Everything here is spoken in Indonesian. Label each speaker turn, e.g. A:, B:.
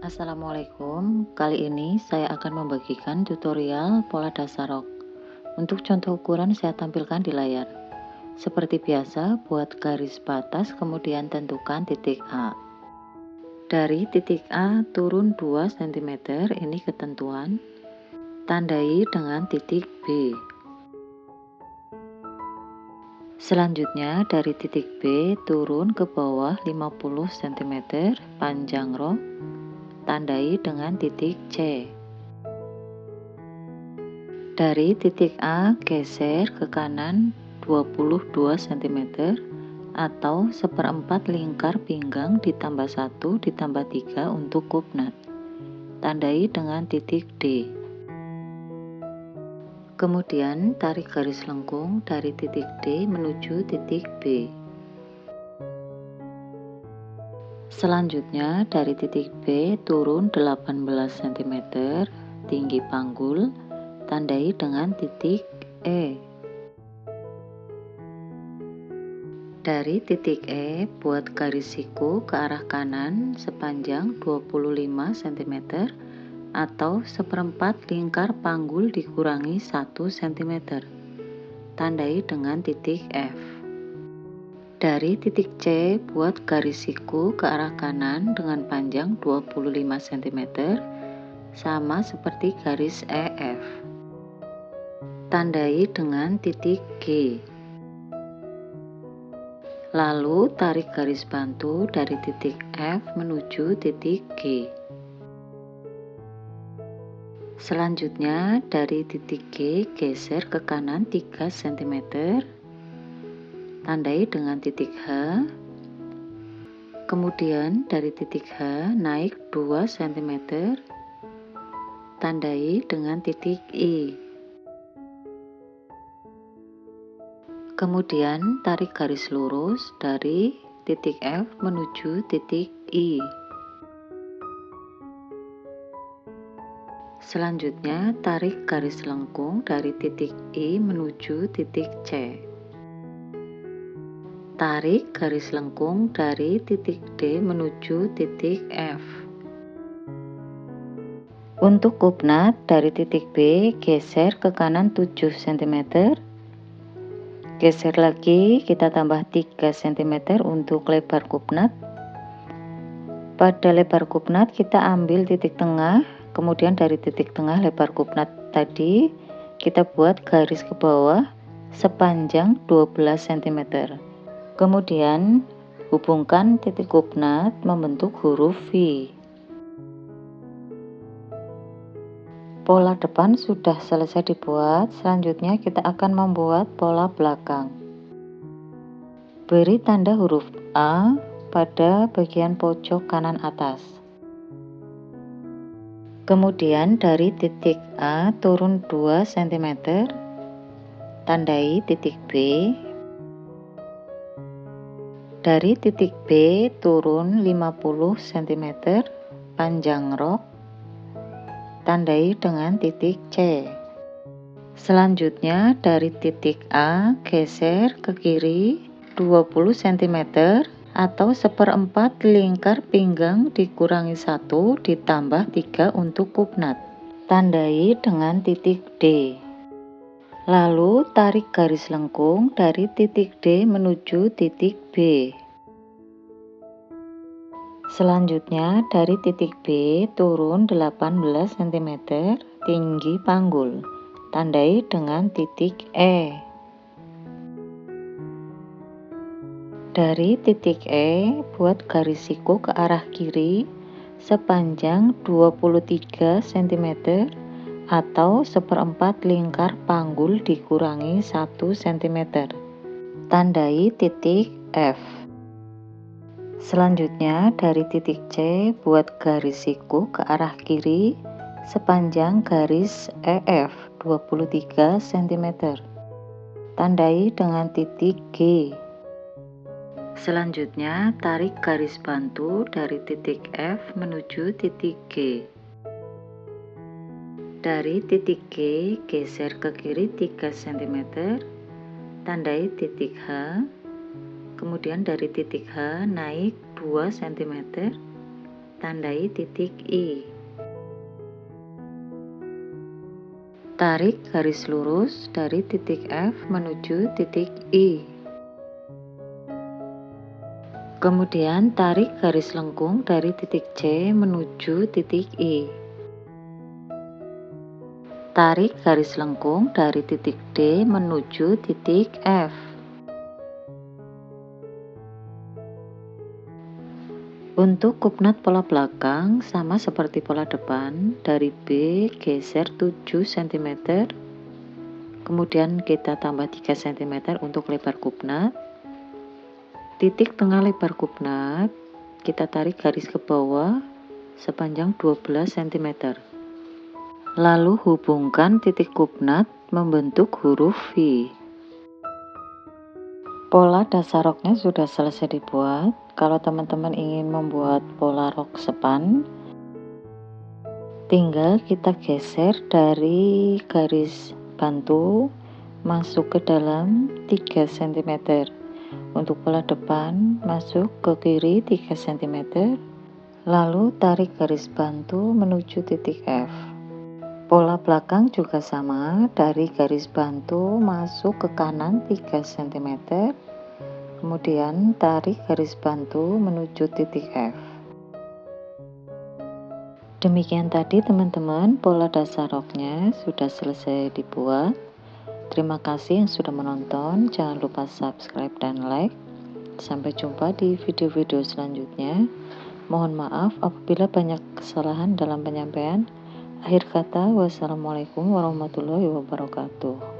A: Assalamualaikum, kali ini saya akan membagikan tutorial pola dasar rok. Untuk contoh ukuran saya tampilkan di layar. Seperti biasa, buat garis batas kemudian tentukan titik A. Dari titik A turun 2 cm, ini ketentuan. Tandai dengan titik B. Selanjutnya dari titik B turun ke bawah 50 cm panjang rok. Tandai dengan titik C. Dari titik A geser ke kanan 22 cm atau seperempat lingkar pinggang ditambah 1 ditambah 3 untuk kupnat. Tandai dengan titik D. Kemudian tarik garis lengkung dari titik D menuju titik B. Selanjutnya dari titik B turun 18 cm tinggi panggul, tandai dengan titik E. Dari titik E buat garis siku ke arah kanan sepanjang 25 cm atau seperempat lingkar panggul dikurangi 1 cm. Tandai dengan titik F. Dari titik C buat garis siku ke arah kanan dengan panjang 25 cm sama seperti garis EF. Tandai dengan titik G. Lalu tarik garis bantu dari titik F menuju titik G. Selanjutnya dari titik G geser ke kanan 3 cm. Tandai dengan titik H. Kemudian dari titik H naik 2 cm. Tandai dengan titik I. Kemudian tarik garis lurus dari titik F menuju titik I. Selanjutnya tarik garis lengkung dari titik I menuju titik C. Tarik garis lengkung dari titik D menuju titik F. Untuk kupnat dari titik B geser ke kanan 7 cm. Geser lagi, kita tambah 3 cm untuk lebar kupnat. Pada lebar kupnat kita ambil titik tengah, kemudian dari titik tengah lebar kupnat tadi kita buat garis ke bawah sepanjang 12 cm. Kemudian hubungkan titik kupnat membentuk huruf V. Pola depan sudah selesai dibuat, selanjutnya kita akan membuat pola belakang. Beri tanda huruf A pada bagian pojok kanan atas. Kemudian dari titik A turun 2 cm, tandai titik B. Dari titik B turun 50 cm panjang rok, tandai dengan titik C. Selanjutnya dari titik A geser ke kiri 20 cm atau seperempat lingkar pinggang dikurangi 1 ditambah 3 untuk kupnat. Tandai dengan titik D. Lalu tarik garis lengkung dari titik D menuju titik B. Selanjutnya dari titik B turun 18 cm tinggi panggul. Tandai dengan titik E. Dari titik E buat garis siku ke arah kiri sepanjang 23 cm atau seperempat lingkar panggul dikurangi 1 cm. Tandai titik F. Selanjutnya dari titik C buat garis siku ke arah kiri sepanjang garis EF 23 cm. Tandai dengan titik G. Selanjutnya tarik garis bantu dari titik F menuju titik G. Dari titik G geser ke kiri 3 cm, tandai titik H. Kemudian dari titik H naik 2 cm, tandai titik I. Tarik garis lurus dari titik F menuju titik I. Kemudian tarik garis lengkung dari titik C menuju titik I. Tarik garis lengkung dari titik D menuju titik F. Untuk kupnat pola belakang sama seperti pola depan, dari B geser 7 cm, kemudian kita tambah 3 cm untuk lebar kupnat. Titik tengah lebar kupnat kita tarik garis ke bawah sepanjang 12 cm. Lalu hubungkan titik kupnat membentuk huruf V. Pola dasar roknya sudah selesai dibuat. Kalau teman-teman ingin membuat pola rok sepan, tinggal kita geser dari garis bantu masuk ke dalam 3 cm. Untuk pola depan masuk ke kiri 3 cm, lalu tarik garis bantu menuju titik F. Pola belakang juga sama, dari garis bantu masuk ke kanan 3 cm, kemudian tarik garis bantu menuju titik F. Demikian tadi teman-teman, pola dasar roknya sudah selesai dibuat. Terima kasih yang sudah menonton, jangan lupa subscribe dan like. Sampai jumpa di video-video selanjutnya. Mohon maaf apabila banyak kesalahan dalam penyampaian. Akhir kata, wassalamualaikum warahmatullahi wabarakatuh.